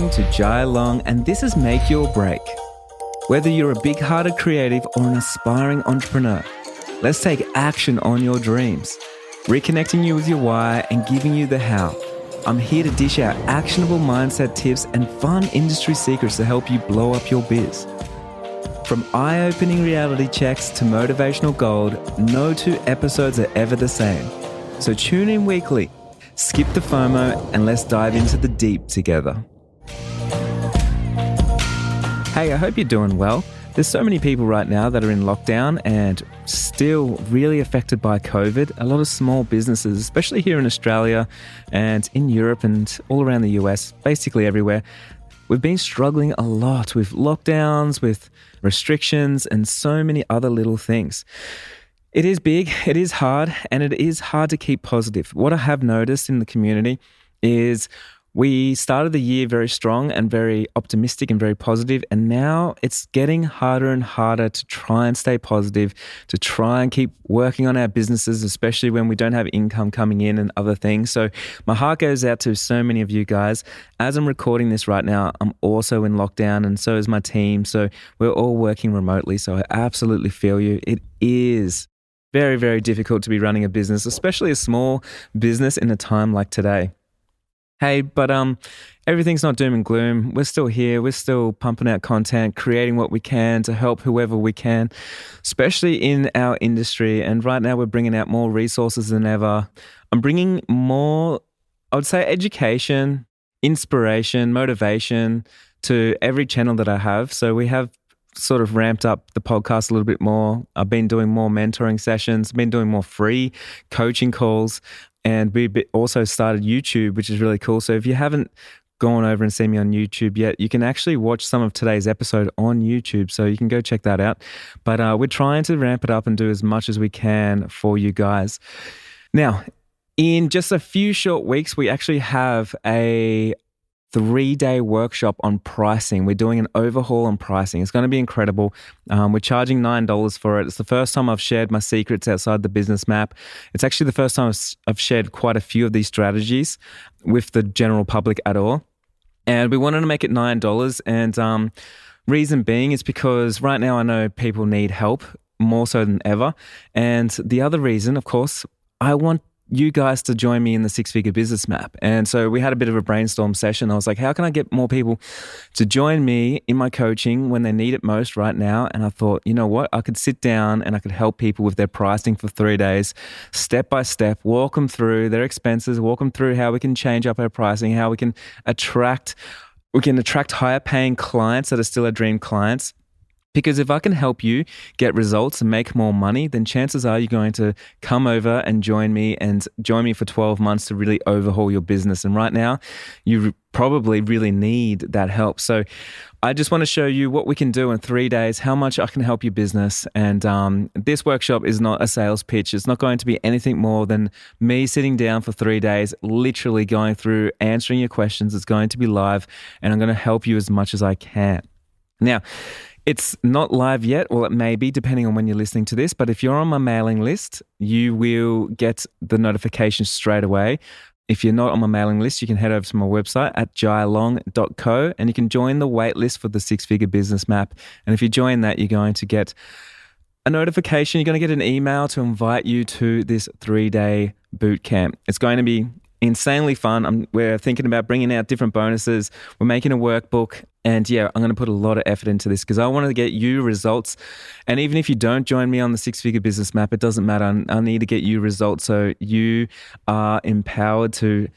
listening to Jai Long, and this is Make Your Break. Whether you're a big-hearted creative or an aspiring entrepreneur, let's take action on your dreams, reconnecting you with your why and giving you the how. I'm here to dish out actionable mindset tips and fun industry secrets to help you blow up your biz. From eye-opening reality checks to motivational gold, no two episodes are ever the same. So tune in weekly, skip the FOMO, and let's dive into the deep together. Hey, I hope you're doing well. There's so many people right now that are in lockdown and still really affected by COVID. A lot of small businesses, especially here in Australia and in Europe and all around the US, basically everywhere, we've been struggling a lot with lockdowns, with restrictions, and so many other little things. It is big, it is hard, and it is hard to keep positive. What I have noticed in the community is we started the year very strong and very optimistic and very positive, and now it's getting harder and harder to try and stay positive, to try and keep working on our businesses, especially when we don't have income coming in and other things. So my heart goes out to so many of you guys. As I'm recording this right now, I'm also in lockdown, and so is my team. So we're all working remotely, so I absolutely feel you. It is very, very difficult to be running a business, especially a small business in a time like today. Hey, but everything's not doom and gloom. We're still here. We're still pumping out content, creating what we can to help whoever we can, especially in our industry. And right now we're bringing out more resources than ever. I'm bringing more, I would say, education, inspiration, motivation to every channel that I have. So we have sort of ramped up the podcast a little bit more. I've been doing more mentoring sessions, been doing more free coaching calls. And we also started YouTube, which is really cool. So if you haven't gone over and seen me on YouTube yet, you can actually watch some of today's episode on YouTube. So you can go check that out. But we're trying to ramp it up and do as much as we can for you guys. Now, in just a few short weeks, we actually have a 3-day workshop on pricing. We're doing an overhaul on pricing. It's going to be incredible. We're charging $9 for it. It's the first time I've shared my secrets outside the business map. It's actually the first time I've shared quite a few of these strategies with the general public at all. And we wanted to make it $9. And reason being is because right now I know people need help more so than ever. And the other reason, of course, I want you guys to join me in the 6-figure business map. And so we had a bit of a brainstorm session. I was like, how can I get more people to join me in my coaching when they need it most right now? And I thought, you know what? I could sit down and I could help people with their pricing for 3 days, step by step, walk them through their expenses, walk them through how we can change up our pricing, how we can attract higher paying clients that are still our dream clients. Because if I can help you get results and make more money, then chances are you're going to come over and join me for 12 months to really overhaul your business. And right now, you probably really need that help. So I just want to show you what we can do in 3 days, how much I can help your business. And this workshop is not a sales pitch. It's not going to be anything more than me sitting down for 3 days, literally going through, answering your questions. It's going to be live, and I'm going to help you as much as I can. Now, it's not live yet. Well, it may be depending on when you're listening to this, but if you're on my mailing list, you will get the notification straight away. If you're not on my mailing list, you can head over to my website at jailong.co and you can join the wait list for the 6-figure business map. And if you join that, you're going to get a notification. You're going to get an email to invite you to this 3-day boot camp. It's going to be insanely fun. We're thinking about bringing out different bonuses. We're making a workbook. And yeah, I'm going to put a lot of effort into this because I want to get you results. And even if you don't join me on the 6-figure business map, it doesn't matter. I need to get you results so you are empowered to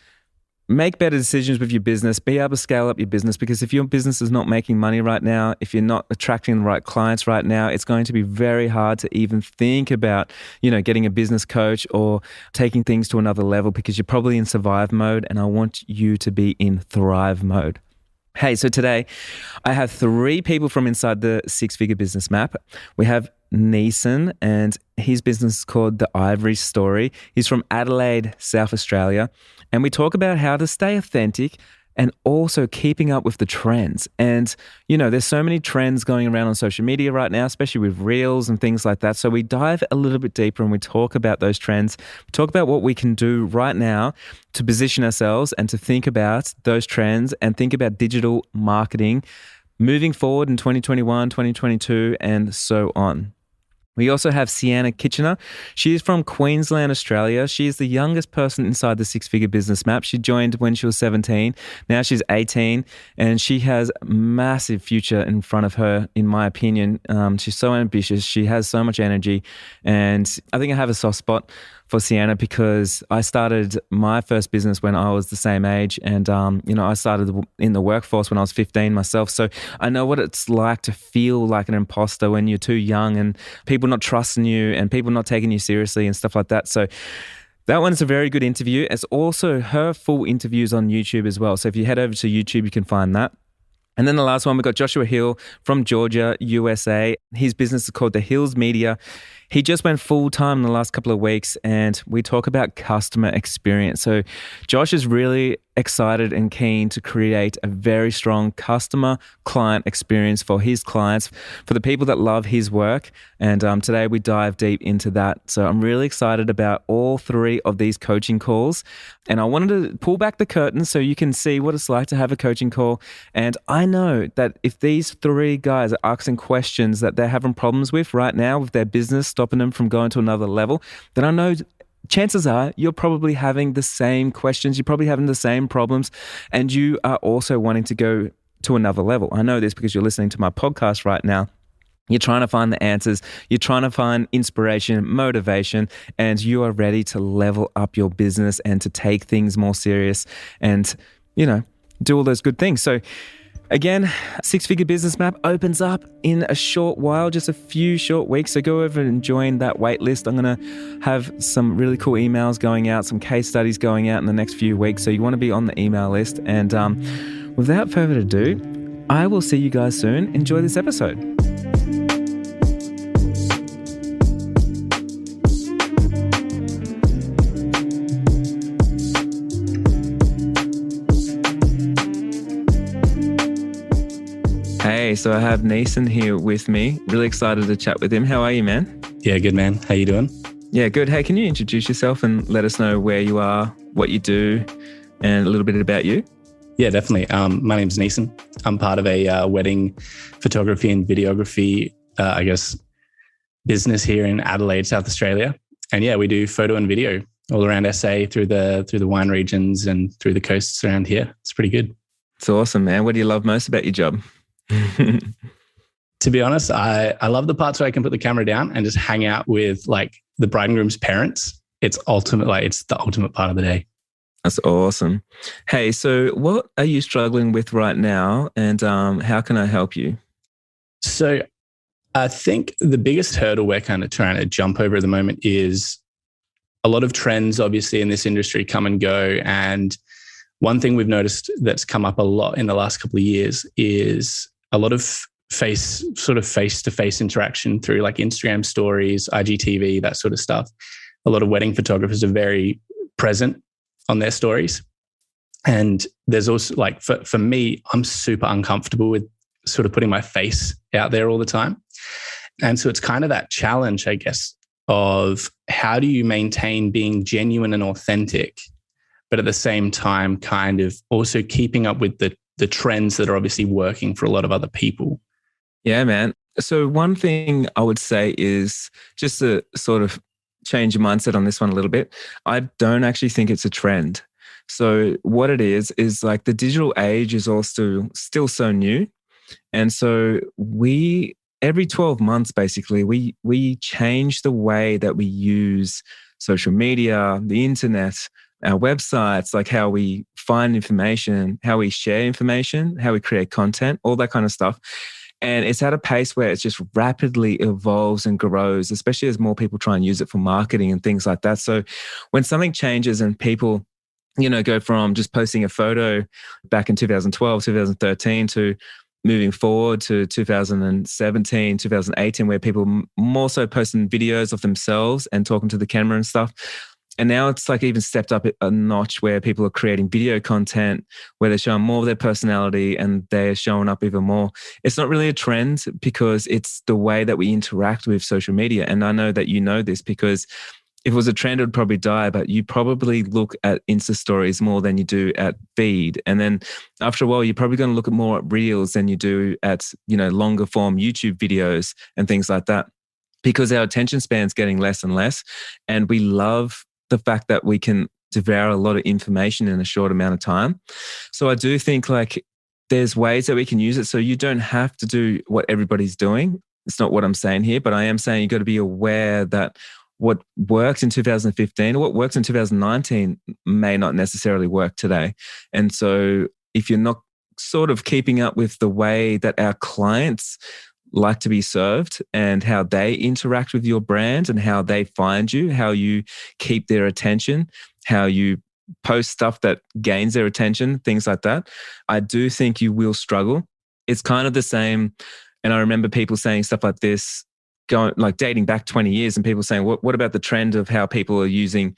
make better decisions with your business, be able to scale up your business. Because if your business is not making money right now, if you're not attracting the right clients right now, it's going to be very hard to even think about, getting a business coach or taking things to another level because you're probably in survive mode. And I want you to be in thrive mode. Hey, so today I have 3 people from inside the 6-figure business map. We have Neason, and his business is called The Ivory Story. He's from Adelaide, South Australia. And we talk about how to stay authentic, and also keeping up with the trends. And, there's so many trends going around on social media right now, especially with reels and things like that. So we dive a little bit deeper and we talk about those trends, we talk about what we can do right now to position ourselves and to think about those trends and think about digital marketing moving forward in 2021, 2022, and so on. We also have Sienna Kitchener. She is from Queensland, Australia. She is the youngest person inside the Six-Figure Business Map. She joined when she was 17. Now she's 18, and she has a massive future in front of her, in my opinion. She's so ambitious. She has so much energy, and I think I have a soft spot for Sienna because I started my first business when I was the same age, and I started in the workforce when I was 15 myself. So I know what it's like to feel like an imposter when you're too young and people not trusting you and people not taking you seriously and stuff like that. So that one's a very good interview. It's also her full interviews on YouTube as well. So if you head over to YouTube, you can find that. And then the last one, we got Joshua Hill from Georgia, USA. His business is called the Hillsmedia. He just went full-time in the last couple of weeks, and we talk about customer experience. So Josh is really excited and keen to create a very strong customer client experience for his clients, for the people that love his work. And today we dive deep into that. So I'm really excited about all three of these coaching calls. And I wanted to pull back the curtain so you can see what it's like to have a coaching call. And I know that if these three guys are asking questions that they're having problems with right now with their business, stopping them from going to another level, then I know chances are you're probably having the same questions, you're probably having the same problems, and you are also wanting to go to another level. I know this because you're listening to my podcast right now. You're trying to find the answers, you're trying to find inspiration, motivation, and you are ready to level up your business and to take things more serious and, do all those good things. So again, Six-Figure Business Map opens up in a short while, just a few short weeks. So go over and join that wait list. I'm going to have some really cool emails going out, some case studies going out in the next few weeks. So you want to be on the email list. And without further ado, I will see you guys soon. Enjoy this episode. Hey, so I have Neason here with me. Really excited to chat with him. How are you, man? Yeah, good, man. How you doing? Yeah, good. Hey, can you introduce yourself and let us know where you are, what you do, and a little bit about you? Yeah, definitely. My name's Neason. I'm part of a wedding photography and videography, business here in Adelaide, South Australia. And yeah, we do photo and video all around SA through the wine regions and through the coasts around here. It's pretty good. It's awesome, man. What do you love most about your job? To be honest, I love the parts where I can put the camera down and just hang out with like the bride and groom's parents. It's the ultimate part of the day. That's awesome. Hey, so what are you struggling with right now, and how can I help you? So I think the biggest hurdle we're kind of trying to jump over at the moment is a lot of trends, obviously, in this industry come and go. And one thing we've noticed that's come up a lot in the last couple of years is a lot of face-to-face interaction through like Instagram stories, IGTV, that sort of stuff. A lot of wedding photographers are very present on their stories. And there's also like, for me, I'm super uncomfortable with sort of putting my face out there all the time. And so it's kind of that challenge, I guess, of how do you maintain being genuine and authentic, but at the same time, kind of also keeping up with the trends that are obviously working for a lot of other people. Yeah, man. So one thing I would say is just to sort of change your mindset on this one a little bit. I don't actually think it's a trend. So what it is like the digital age is also still so new. And so every 12 months, basically, we change the way that we use social media, the internet, our websites, like how we find information, how we share information, how we create content, all that kind of stuff. And it's at a pace where it just rapidly evolves and grows, especially as more people try and use it for marketing and things like that. So when something changes and people, go from just posting a photo back in 2012, 2013 to moving forward to 2017, 2018, where people more so posting videos of themselves and talking to the camera and stuff. And now it's like even stepped up a notch where people are creating video content where they're showing more of their personality and they're showing up even more. It's not really a trend because it's the way that we interact with social media. And I know that you know this because if it was a trend, it would probably die, but you probably look at Insta stories more than you do at feed. And then after a while, you're probably going to look at more at reels than you do at, longer form YouTube videos and things like that, because our attention span's getting less and less. And we love the fact that we can devour a lot of information in a short amount of time. So I do think like there's ways that we can use it. So you don't have to do what everybody's doing. It's not what I'm saying here, but I am saying you've got to be aware that what worked in 2015 or what works in 2019 may not necessarily work today. And so if you're not sort of keeping up with the way that our clients like to be served and how they interact with your brand and how they find you, how you keep their attention, how you post stuff that gains their attention, things like that, I do think you will struggle. It's kind of the same. And I remember people saying stuff like this, going like dating back 20 years and people saying, what about the trend of how people are using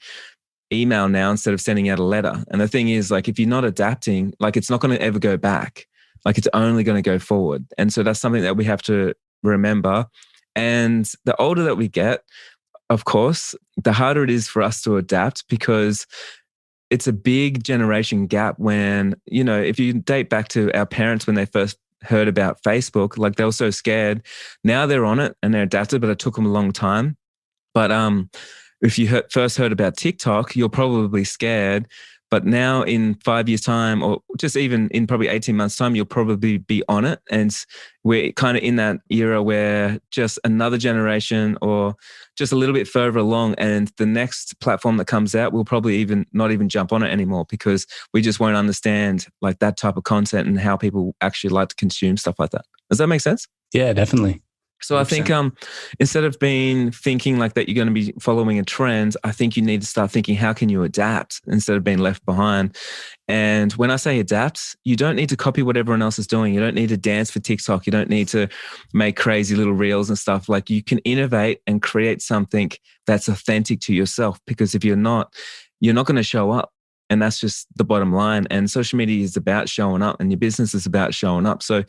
email now instead of sending out a letter? And the thing is, like, if you're not adapting, like it's not going to ever go back. Like it's only going to go forward. And so that's something that we have to remember. And the older that we get, of course, the harder it is for us to adapt because it's a big generation gap when, if you date back to our parents when they first heard about Facebook, like they were so scared. Now they're on it and they're adapted, but it took them a long time. But if you first heard about TikTok, you're probably scared. But now in 5 years' time, or just even in probably 18 months' time, you'll probably be on it. And we're kind of in that era where just another generation or just a little bit further along, and the next platform that comes out, we'll probably not even jump on it anymore because we just won't understand like that type of content and how people actually like to consume stuff like that. Does that make sense? Yeah, definitely. So 100%. I think instead of thinking like that you're going to be following a trend, I think you need to start thinking, how can you adapt instead of being left behind? And when I say adapt, you don't need to copy what everyone else is doing. You don't need to dance for TikTok. You don't need to make crazy little reels and stuff. Like you can innovate and create something that's authentic to yourself, because if you're not going to show up. And that's just the bottom line. And social media is about showing up and your business is about showing up. So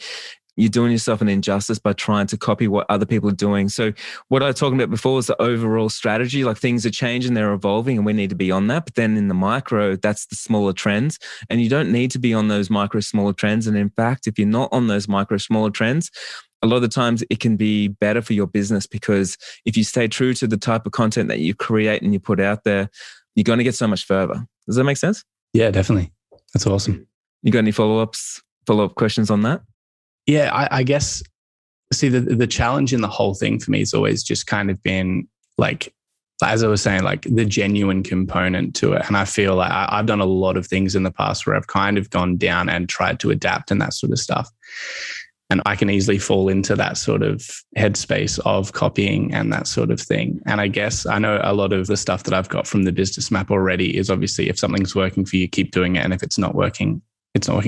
you're doing yourself an injustice by trying to copy what other people are doing. So what I was talking about before is the overall strategy, like things are changing, they're evolving, and we need to be on that. But then in the micro, that's the smaller trends. And you don't need to be on those micro, smaller trends. And in fact, if you're not on those micro, smaller trends, a lot of the times it can be better for your business, because if you stay true to the type of content that you create and you put out there, you're going to get so much further. Does that make sense? Yeah, definitely. That's awesome. You got any follow-up questions on that? Yeah, I guess, see, the challenge in the whole thing for me has always just kind of been like, as I was saying, like the genuine component to it. And I feel like I've done a lot of things in the past where I've kind of gone down and tried to adapt and that sort of stuff. And I can easily fall into that sort of headspace of copying and that sort of thing. And I guess I know a lot of the stuff that I've got from the business map already is obviously if something's working for you, keep doing it. And if it's not working,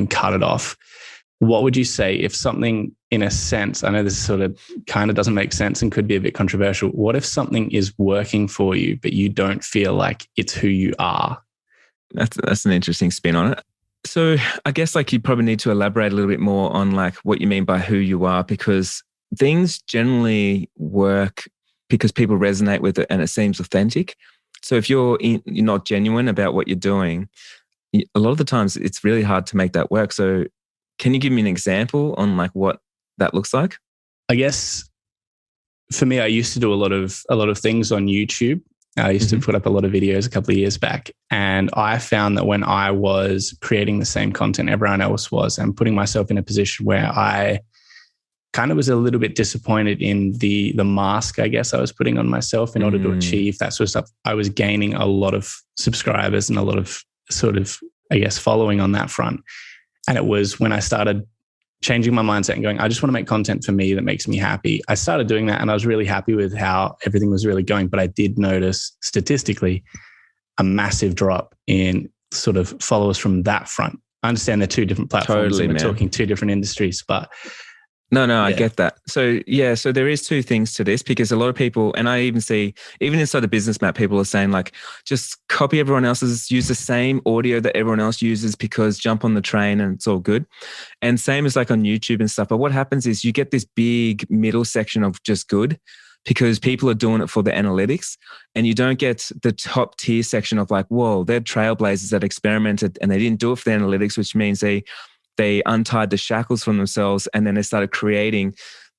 cut it off. What would you say if something, in a sense, I know this sort of kind of doesn't make sense and could be a bit controversial. What if something is working for you, but you don't feel like it's who you are? That's an interesting spin on it. So I guess like you probably need to elaborate a little bit more on like what you mean by who you are, because things generally work because people resonate with it and it seems authentic. So if you're not genuine about what you're doing, a lot of the times it's really hard to make that work. So can you give me an example on like what that looks like? I guess for me, I used to do a lot of things on YouTube. I used to put up a lot of videos a couple of years back. And I found that when I was creating the same content everyone else was and putting myself in a position where I kind of was a little bit disappointed in the mask, I guess, I was putting on myself in order to achieve that sort of stuff, I was gaining a lot of subscribers and a lot of sort of, I guess, following on that front. And it was when I started changing my mindset and going, I just want to make content for me that makes me happy. I started doing that and I was really happy with how everything was really going. But I did notice statistically a massive drop in sort of followers from that front. I understand they're two different platforms and we're talking two different industries, but No, I Yeah. get that. So yeah, so there is two things to this because a lot of people, and I even see, even inside the business map, people are saying like, just copy everyone else's, use the same audio that everyone else uses because jump on the train and it's all good. And same as like on YouTube and stuff. But what happens is you get this big middle section of just good because people are doing it for the analytics, and you don't get the top tier section of like, whoa, they're trailblazers that experimented and they didn't do it for the analytics, which means they untied the shackles from themselves and then they started creating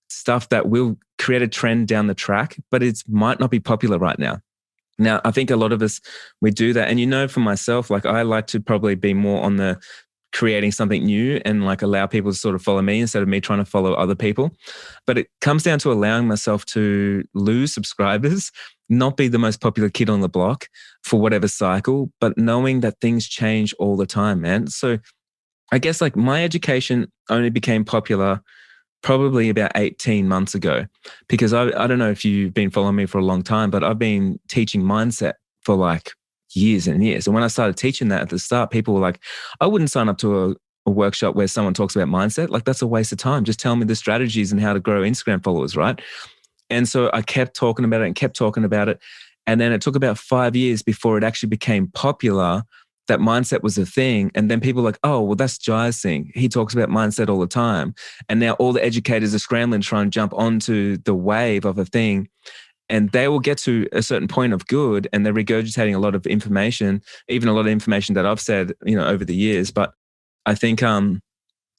stuff that will create a trend down the track, but it might not be popular right now. Now, I think a lot of us, we do that. And for myself, like I like to probably be more on the creating something new and like allow people to sort of follow me instead of me trying to follow other people. But it comes down to allowing myself to lose subscribers, not be the most popular kid on the block for whatever cycle, but knowing that things change all the time, man. So I guess like my education only became popular probably about 18 months ago because I don't know if you've been following me for a long time, but I've been teaching mindset for like years and years. And when I started teaching that at the start, people were like, I wouldn't sign up to a workshop where someone talks about mindset. Like that's a waste of time. Just tell me the strategies and how to grow Instagram followers, right? And so I kept talking about it and kept talking about it. And then it took about 5 years before it actually became popular that mindset was a thing. And then people were like, oh, well, that's Jai's thing. He talks about mindset all the time. And now all the educators are scrambling to try and jump onto the wave of a thing. And they will get to a certain point of good and they're regurgitating a lot of information, even a lot of information that I've said, over the years. But I think to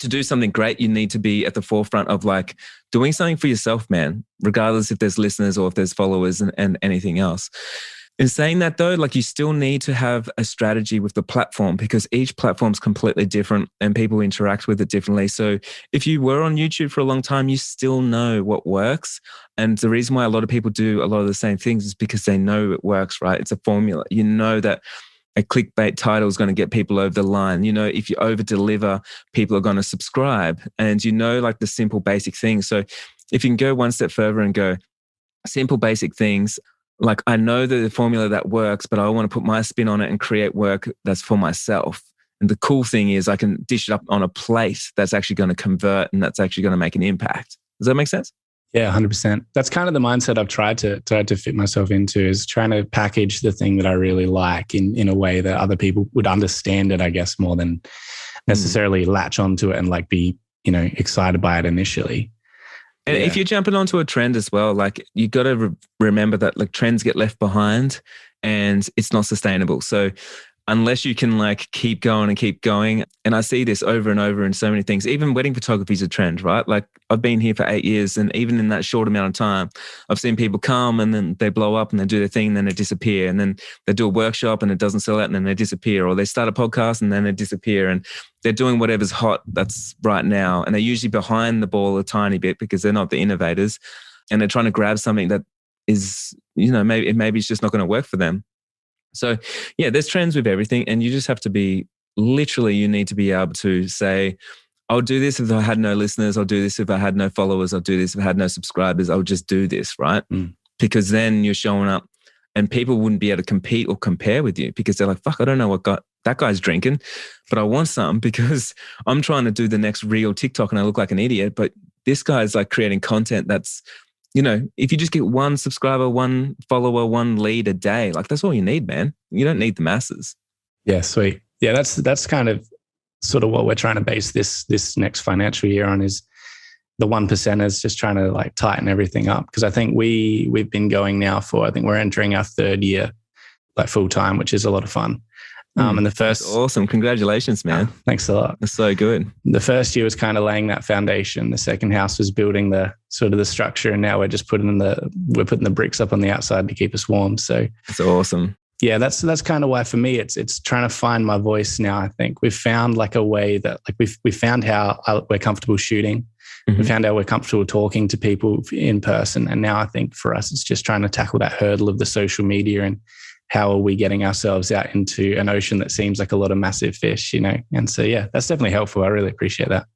do something great, you need to be at the forefront of like doing something for yourself, man, regardless if there's listeners or if there's followers and anything else. In saying that though, like you still need to have a strategy with the platform because each platform's completely different and people interact with it differently. So if you were on YouTube for a long time, you still know what works. And the reason why a lot of people do a lot of the same things is because they know it works, right? It's a formula. You know that a clickbait title is going to get people over the line. If you over deliver, people are going to subscribe, and like the simple basic things. So if you can go one step further and go simple basic things, like I know the formula that works, but I want to put my spin on it and create work that's for myself. And the cool thing is I can dish it up on a plate that's actually going to convert and that's actually going to make an impact. Does that make sense? Yeah, 100%. That's kind of the mindset I've tried to fit myself into, is trying to package the thing that I really like in a way that other people would understand it, I guess, more than necessarily latch onto it and like be, excited by it initially. And if you're jumping onto a trend as well, like you got to remember that like trends get left behind and it's not sustainable. So unless you can like keep going, and I see this over and over in so many things, even wedding photography is a trend, right? Like I've been here for 8 years, and even in that short amount of time, I've seen people come and then they blow up and they do their thing and then they disappear, and then they do a workshop and it doesn't sell out and then they disappear, or they start a podcast and then they disappear, and they're doing whatever's hot that's right now. And they're usually behind the ball a tiny bit because they're not the innovators, and they're trying to grab something that is, maybe it's just not going to work for them. So yeah, there's trends with everything, and you just have to be, literally, you need to be able to say, I'll do this if I had no listeners. I'll do this if I had no followers. I'll do this if I had no subscribers. I'll just do this, right? Because then you're showing up and people wouldn't be able to compete or compare with you because they're like, fuck, I don't know what that guy's drinking, but I want some because I'm trying to do the next real TikTok and I look like an idiot. But this guy's like creating content that's, if you just get one subscriber, one follower, one lead a day, like that's all you need, man. You don't need the masses. Yeah, sweet. Yeah, that's kind of sort of what we're trying to base this next financial year on, is the 1%ers, just trying to like tighten everything up. Because I think we've been going now for, I think we're entering our 3rd year like full time, which is a lot of fun. And the first, that's awesome. Congratulations, man. Thanks a lot. That's so good. The first year was kind of laying that foundation. The second house was building the sort of the structure. And now we're just putting the bricks up on the outside to keep us warm. So it's awesome. Yeah, that's kind of why for me, it's trying to find my voice now. I think we've found like a way that like we found how we're comfortable shooting. We found how we're comfortable talking to people in person. And now I think for us, it's just trying to tackle that hurdle of the social media and how are we getting ourselves out into an ocean that seems like a lot of massive fish, And so, yeah, that's definitely helpful. I really appreciate that.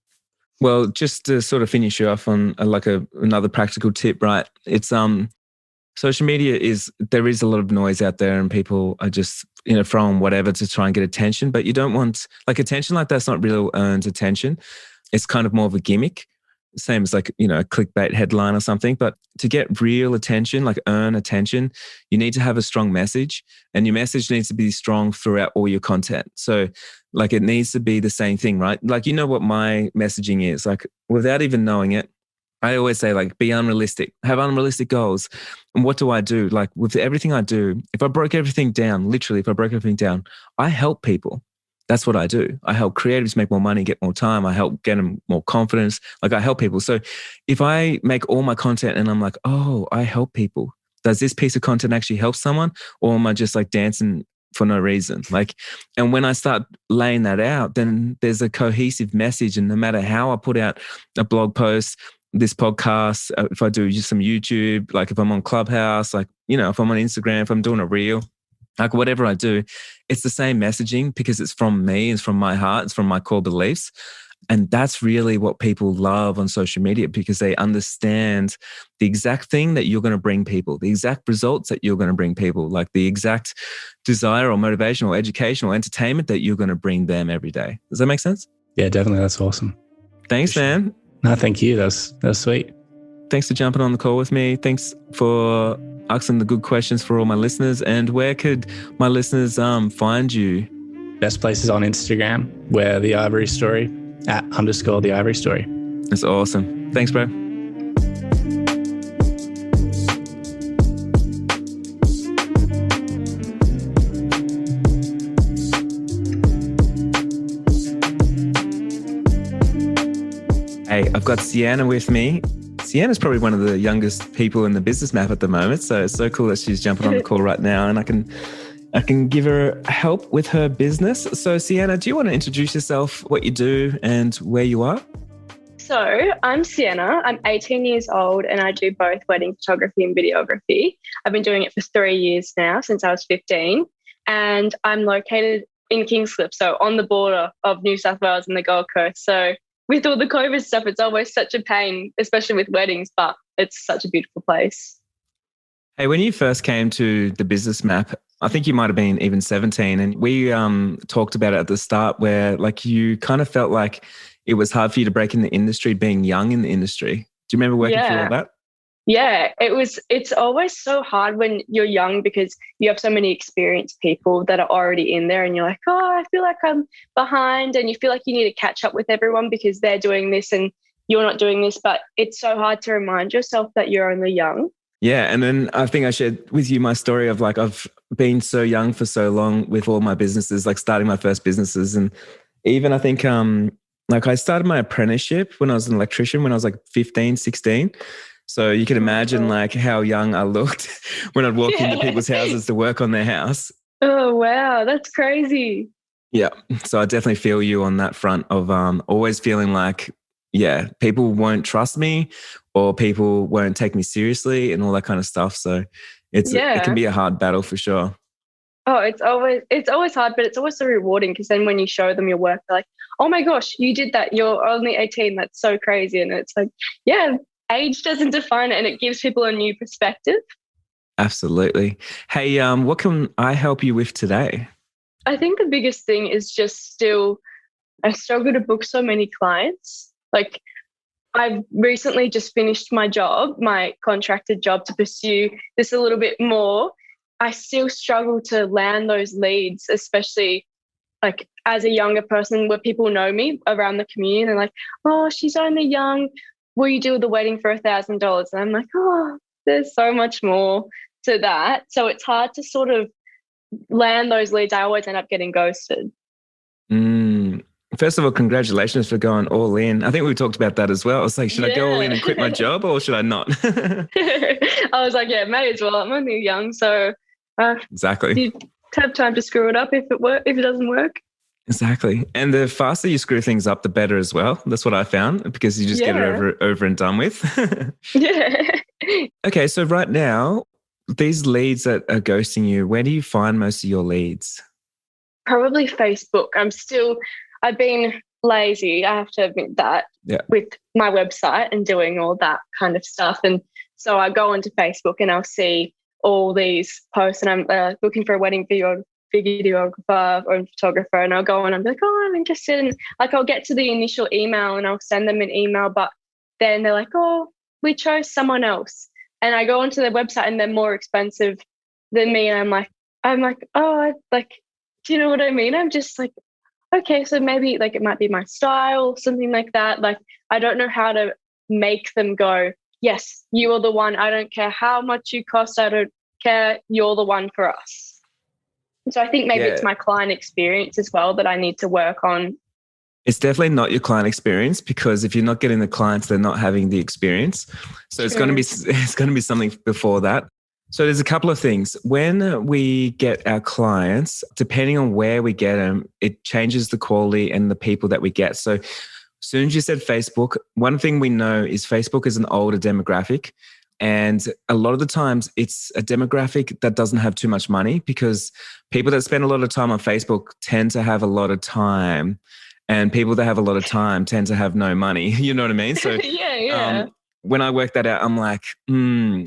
Well, just to sort of finish you off on another practical tip, right? It's social media there is a lot of noise out there and people are just, throwing whatever to try and get attention, but you don't want like attention like that's not real earned attention. It's kind of more of a gimmick. same as like, a clickbait headline or something. But to get real attention, like earn attention, you need to have a strong message, and your message needs to be strong throughout all your content. So like it needs to be the same thing, right? Like, what my messaging is, like without even knowing it, I always say like, be unrealistic, have unrealistic goals. And what do? Like with everything I do, if I broke everything down, literally, if I broke everything down, I help people. That's what I do. I help creatives make more money, get more time. I help get them more confidence. Like I help people. So if I make all my content and I'm like, oh, I help people, does this piece of content actually help someone? Or am I just like dancing for no reason? Like, and when I start laying that out, then there's a cohesive message. And no matter how I put out a blog post, this podcast, if I do just some YouTube, like if I'm on Clubhouse, like, if I'm on Instagram, if I'm doing a reel, like whatever I do, it's the same messaging because it's from me, it's from my heart, it's from my core beliefs. And that's really what people love on social media, because they understand the exact thing that you're going to bring people, the exact results that you're going to bring people, like the exact desire or motivation or education or entertainment that you're going to bring them every day. Does that make sense? Yeah, definitely. That's awesome. Thanks, man. No, thank you. That's sweet. Thanks for jumping on the call with me. Thanks for asking the good questions for all my listeners. And where could my listeners find you? Best places on Instagram, where the Ivory Story, @_the Ivory Story. That's awesome. Thanks, bro. Hey, I've got Sienna with me. Sienna's probably one of the youngest people in the business map at the moment. So it's so cool that she's jumping on the call right now, and I can give her help with her business. So Sienna, do you want to introduce yourself, what you do and where you are? So I'm Sienna. I'm 18 years old and I do both wedding photography and videography. I've been doing it for 3 years now, since I was 15. And I'm located in Kingscliff, so on the border of New South Wales and the Gold Coast. So with all the COVID stuff, it's always such a pain, especially with weddings, but it's such a beautiful place. Hey, when you first came to the business map, I think you might have been even 17, and we talked about it at the start where like you kind of felt like it was hard for you to break in the industry being young in the industry. Do you remember working through all that? Yeah, it's always so hard when you're young because you have so many experienced people that are already in there and you're like, oh, I feel like I'm behind, and you feel like you need to catch up with everyone because they're doing this and you're not doing this. But it's so hard to remind yourself that you're only young. Yeah. And then I think I shared with you my story of like, I've been so young for so long with all my businesses, like starting my first businesses. And even I think like I started my apprenticeship when I was an electrician when I was like 15, 16. So you can imagine like how young I looked when I'd walk into people's houses to work on their house. Oh, wow. That's crazy. Yeah. So I definitely feel you on that front of always feeling like, yeah, people won't trust me or people won't take me seriously and all that kind of stuff. So it can be a hard battle for sure. Oh, it's always hard, but it's always so rewarding because then when you show them your work, they're like, oh my gosh, you did that. You're only 18. That's so crazy. And it's like, yeah, age doesn't define it, and it gives people a new perspective. Absolutely. Hey, what can I help you with today? I think the biggest thing is just still, I struggle to book so many clients. Like I've recently just finished my job, my contracted job, to pursue this a little bit more. I still struggle to land those leads, especially like as a younger person where people know me around the community and they're like, oh, she's only young. Will you do the wedding for $1,000? And I'm like, oh, there's so much more to that. So it's hard to sort of land those leads. I always end up getting ghosted. First of all, congratulations for going all in. I think we talked about that as well. I was like, should I go all in and quit my job or should I not? I was like, yeah, may as well. I'm only young. So exactly. You have time to screw it up if it doesn't work. Exactly. And the faster you screw things up, the better as well. That's what I found because you just get it over and done with. Yeah. Okay. So right now, these leads that are ghosting you, where do you find most of your leads? Probably Facebook. I've been lazy, I have to admit that, with my website and doing all that kind of stuff. And so I go onto Facebook and I'll see all these posts and I'm looking for a wedding videographer or photographer, and I'll go on and I'm like, oh, I'm interested. And like I'll get to the initial email and I'll send them an email, but then they're like, oh, we chose someone else. And I go onto their website and they're more expensive than me. And I'm like, oh, like, do you know what I mean? I'm just like, okay, so maybe like it might be my style, something like that. Like, I don't know how to make them go, yes, you are the one. I don't care how much you cost. I don't care. You're the one for us. So I think maybe it's my client experience as well that I need to work on. It's definitely not your client experience, because if you're not getting the clients, they're not having the experience. So it's going to be something before that. So there's a couple of things. When we get our clients, depending on where we get them, it changes the quality and the people that we get. So as soon as you said Facebook, one thing we know is Facebook is an older demographic. And a lot of the times it's a demographic that doesn't have too much money, because people that spend a lot of time on Facebook tend to have a lot of time, and people that have a lot of time tend to have no money. You know what I mean? So yeah. When I work that out, I'm like,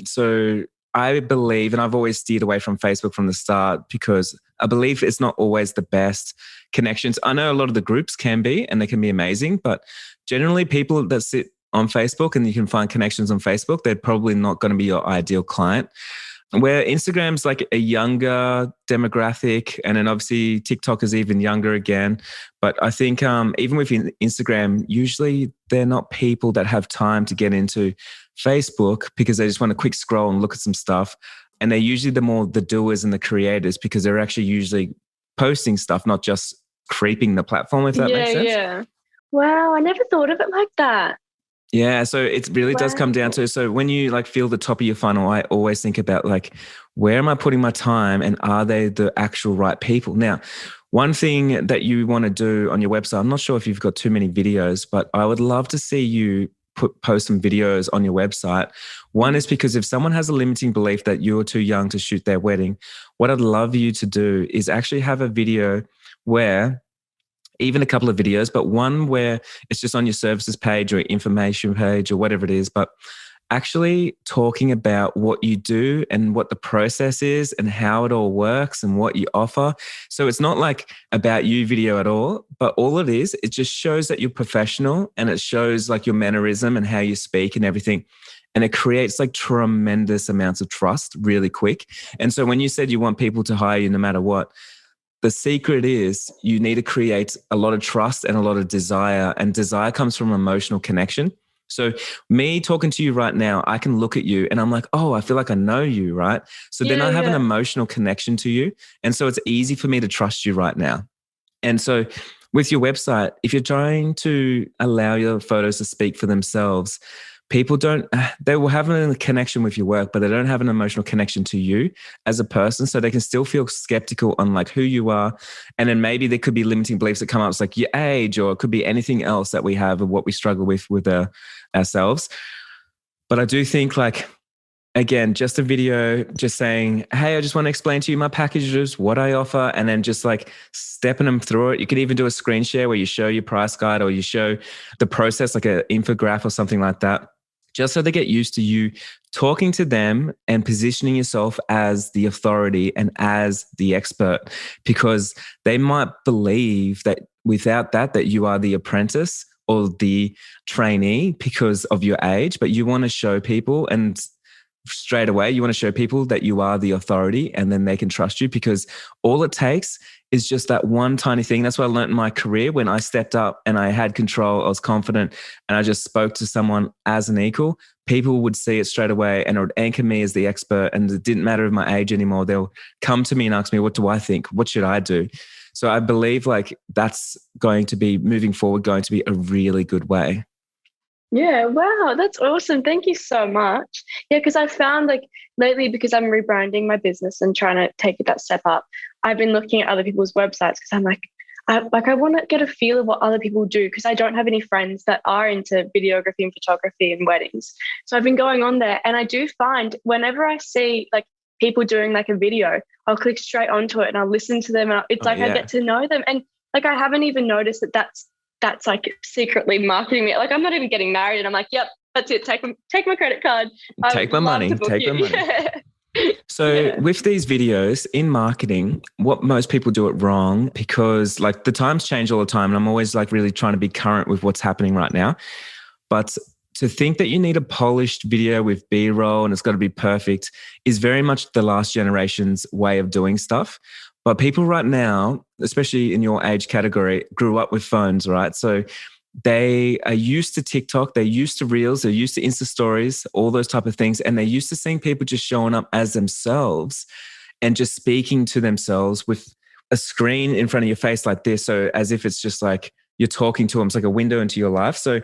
so I believe, and I've always steered away from Facebook from the start, because I believe it's not always the best connections. I know a lot of the groups can be, and they can be amazing, but generally people that sit on Facebook and you can find connections on Facebook, they're probably not going to be your ideal client. Where Instagram's like a younger demographic, and then obviously TikTok is even younger again. But I think even with Instagram, usually they're not people that have time to get into Facebook, because they just want a quick scroll and look at some stuff. And they're usually the doers and the creators, because they're actually usually posting stuff, not just creeping the platform, if that makes sense. Yeah. Wow, I never thought of it like that. Yeah, so it really does come down to, so when you like feel the top of your funnel, I always think about like, where am I putting my time, and are they the actual right people? Now, one thing that you want to do on your website, I'm not sure if you've got too many videos, but I would love to see you post some videos on your website. One is because if someone has a limiting belief that you're too young to shoot their wedding, what I'd love you to do is actually have a video where, even a couple of videos, but one where it's just on your services page or information page or whatever it is, but actually talking about what you do and what the process is and how it all works and what you offer. So it's not like about you video at all, but all it is, it just shows that you're professional, and it shows like your mannerism and how you speak and everything. And it creates like tremendous amounts of trust really quick. And so when you said you want people to hire you no matter what, the secret is you need to create a lot of trust and a lot of desire, and desire comes from emotional connection. So me talking to you right now, I can look at you and I'm like, oh, I feel like I know you, right? So then I have an emotional connection to you. And so it's easy for me to trust you right now. And so with your website, if you're trying to allow your photos to speak for themselves, people they will have a connection with your work, but they don't have an emotional connection to you as a person. So they can still feel skeptical on like who you are. And then maybe there could be limiting beliefs that come up. It's like your age, or it could be anything else that we have and what we struggle with ourselves. But I do think like, again, just a video, just saying, hey, I just want to explain to you my packages, what I offer, and then just like stepping them through it. You could even do a screen share where you show your price guide, or you show the process, like an infographic or something like that, just so they get used to you talking to them and positioning yourself as the authority and as the expert, because they might believe that without that you are the apprentice or the trainee because of your age. But you want to show people, and straight away, you want to show people that you are the authority, and then they can trust you, because all it takes is just that one tiny thing. That's what I learned in my career. When I stepped up and I had control, I was confident, and I just spoke to someone as an equal, people would see it straight away and it would anchor me as the expert. And it didn't matter my age anymore. They'll come to me and ask me, what do I think? What should I do? So I believe like that's going to be, moving forward, going to be a really good way. Yeah, wow, that's awesome. Thank you so much. Yeah, because I found like lately, because I'm rebranding my business and trying to take it that step up, I've been looking at other people's websites, because I'm like, I want to get a feel of what other people do, because I don't have any friends that are into videography and photography and weddings. So I've been going on there, and I do find whenever I see like people doing like a video, I'll click straight onto it and I'll listen to them, and it's I get to know them. And like I haven't even noticed that that's like secretly marketing me. Like I'm not even getting married, and I'm like, yep, that's it. Take my credit card. Take my money. Take my money. So with these videos in marketing, what most people do it wrong, because like the times change all the time, and I'm always like really trying to be current with what's happening right now. But to think that you need a polished video with B-roll and it's got to be perfect is very much the last generation's way of doing stuff. But people right now, especially in your age category, grew up with phones, right? So they are used to TikTok, they're used to Reels, they're used to Insta Stories, all those type of things. And they're used to seeing people just showing up as themselves and just speaking to themselves with a screen in front of your face like this. So as if it's just like you're talking to them, it's like a window into your life. So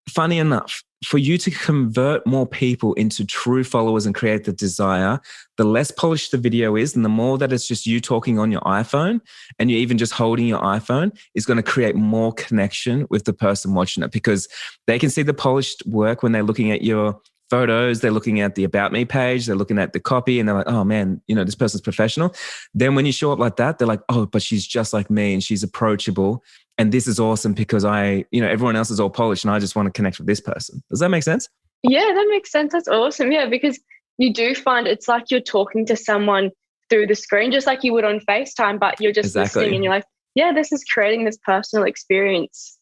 funny enough, for you to convert more people into true followers and create the desire, the less polished the video is and the more that it's just you talking on your iPhone and you're even just holding your iPhone is going to create more connection with the person watching it, because they can see the polished work when they're looking at your photos, they're looking at the About Me page, they're looking at the copy and they're like, oh man, this person's professional. Then when you show up like that, they're like, oh, but she's just like me and she's approachable. And this is awesome because everyone else is all polished and I just want to connect with this person. Does that make sense? Yeah, that makes sense. That's awesome. Yeah, because you do find it's like you're talking to someone through the screen, just like you would on FaceTime, but you're just listening and you're like, yeah, this is creating this personal experience.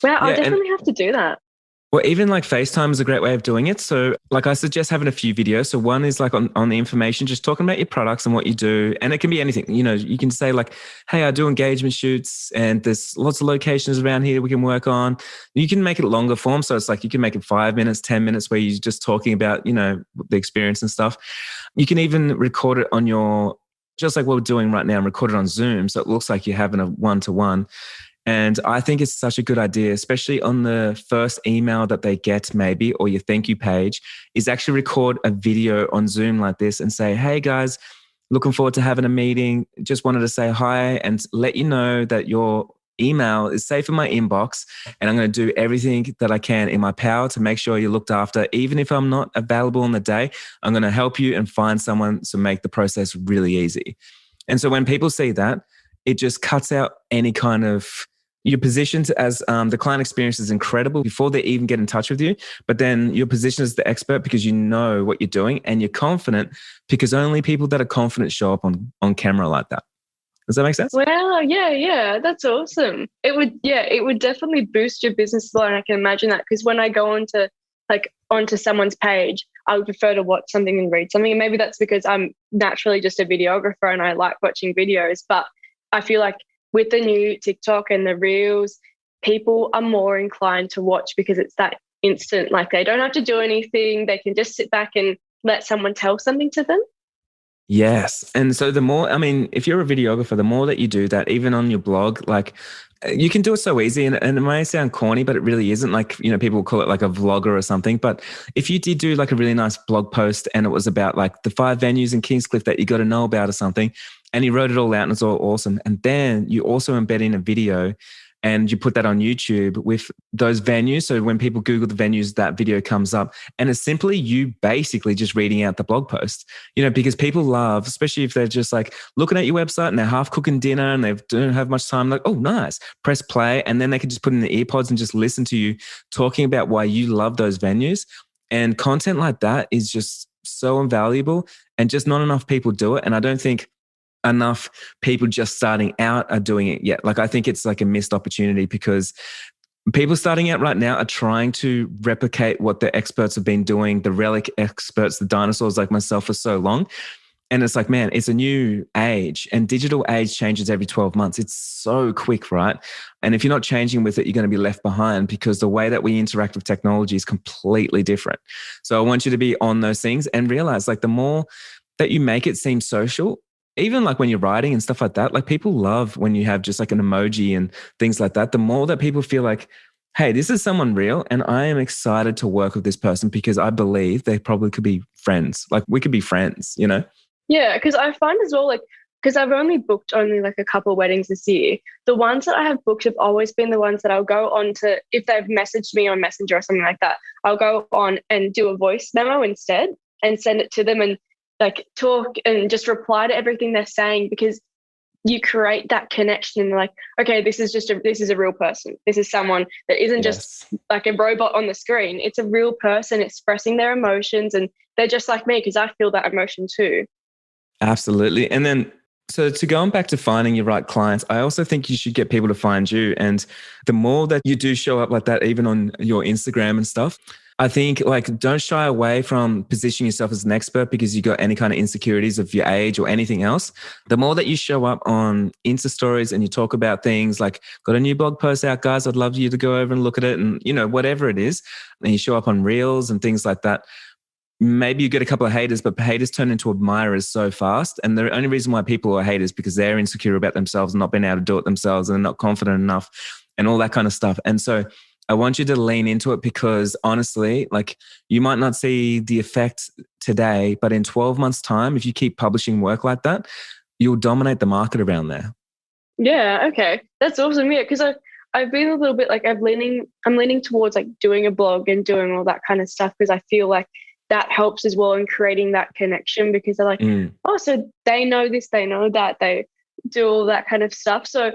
Wow, I definitely have to do that. Well, even like FaceTime is a great way of doing it. So like I suggest having a few videos. So one is like on the information, just talking about your products and what you do. And it can be anything, you can say like, hey, I do engagement shoots and there's lots of locations around here we can work on. You can make it longer form. So it's like, you can make it 5 minutes, 10 minutes where you're just talking about, the experience and stuff. You can even record it on just like what we're doing right now, record it on Zoom. So it looks like you're having a one-to-one. And I think it's such a good idea, especially on the first email that they get maybe, or your thank you page, is actually record a video on Zoom like this and say, hey guys, looking forward to having a meeting. Just wanted to say hi and let you know that your email is safe in my inbox and I'm going to do everything that I can in my power to make sure you're looked after. Even if I'm not available on the day, I'm going to help you and find someone to make the process really easy. And so when people see that, it just cuts out any kind of your position as the client experience is incredible before they even get in touch with you. But then you're positioned as the expert because you know what you're doing and you're confident because only people that are confident show up on camera like that. Does that make sense? Wow, yeah, that's awesome. It would definitely boost your business a lot. And I can imagine that because when I go onto someone's page, I would prefer to watch something and read something. And maybe that's because I'm naturally just a videographer and I like watching videos. But I feel like with the new TikTok and the Reels, people are more inclined to watch because it's that instant. Like they don't have to do anything. They can just sit back and let someone tell something to them. Yes. And so the more, if you're a videographer, the more that you do that, even on your blog, like you can do it so easy and it may sound corny, but it really isn't. Like, people call it like a vlogger or something. But if you did do like a really nice blog post and it was about like the 5 venues in Kingscliff that you got to know about or something, and you wrote it all out and it's all awesome. And then you also embed in a video and you put that on YouTube with those venues. So when people Google the venues, that video comes up and it's simply you basically just reading out the blog post, because people love, especially if they're just like looking at your website and they're half cooking dinner and they don't have much time, like, oh, nice, press play. And then they can just put in the earpods and just listen to you talking about why you love those venues. And content like that is just so invaluable and just not enough people do it. And I don't think enough people just starting out are doing it yet. Like I think it's like a missed opportunity because people starting out right now are trying to replicate what the experts have been doing, the relic experts, the dinosaurs like myself for so long. And it's like, man, it's a new age and digital age changes every 12 months. It's so quick, right? And if you're not changing with it, you're going to be left behind because the way that we interact with technology is completely different. So I want you to be on those things and realize like the more that you make it seem social, even like when you're writing and stuff like that, like people love when you have just like an emoji and things like that. The more that people feel like, hey, this is someone real and I am excited to work with this person because I believe they probably could be friends. Like we could be friends, Yeah, because I find as well, like, because I've booked like a couple of weddings this year. The ones that I have booked have always been the ones that I'll go on to, if they've messaged me on Messenger or something like that, I'll go on and do a voice memo instead and send it to them and like talk and just reply to everything they're saying because you create that connection and they're like, okay, this is a real person. This is someone that isn't just like a robot on the screen. It's a real person expressing their emotions and they're just like me because I feel that emotion too. Absolutely. And then So to going back to finding your right clients, I also think you should get people to find you. And the more that you do show up like that, even on your Instagram and stuff, I think like don't shy away from positioning yourself as an expert because you got any kind of insecurities of your age or anything else. The more that you show up on Insta stories and you talk about things like, got a new blog post out, guys, I'd love you to go over and look at it, and whatever it is, and you show up on reels and things like that. Maybe you get a couple of haters, but haters turn into admirers so fast. And the only reason why people are haters is because they're insecure about themselves and not being able to do it themselves and they're not confident enough and all that kind of stuff. And so I want you to lean into it because honestly, like you might not see the effect today, but in 12 months' time, if you keep publishing work like that, you'll dominate the market around there. Yeah, okay. That's awesome. Yeah, because I've been a little bit like I'm leaning towards like doing a blog and doing all that kind of stuff because I feel like that helps as well in creating that connection because they're like, oh, so they know this, they know that, they do all that kind of stuff. So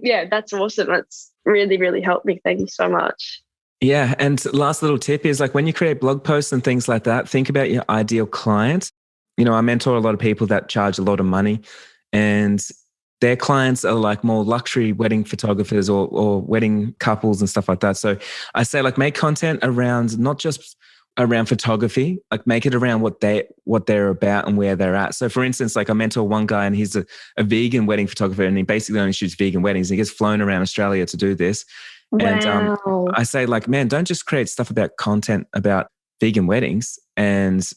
yeah, that's awesome. That's really, really helped me. Thank you so much. Yeah. And last little tip is like when you create blog posts and things like that, think about your ideal client. I mentor a lot of people that charge a lot of money and their clients are like more luxury wedding photographers or wedding couples and stuff like that. So I say like make content around not just around photography, like make it around what they're about and where they're at. So for instance, like I mentor one guy and he's a vegan wedding photographer and he basically only shoots vegan weddings. He gets flown around Australia to do this. Wow. And I say like, man, don't just create stuff about content about vegan weddings and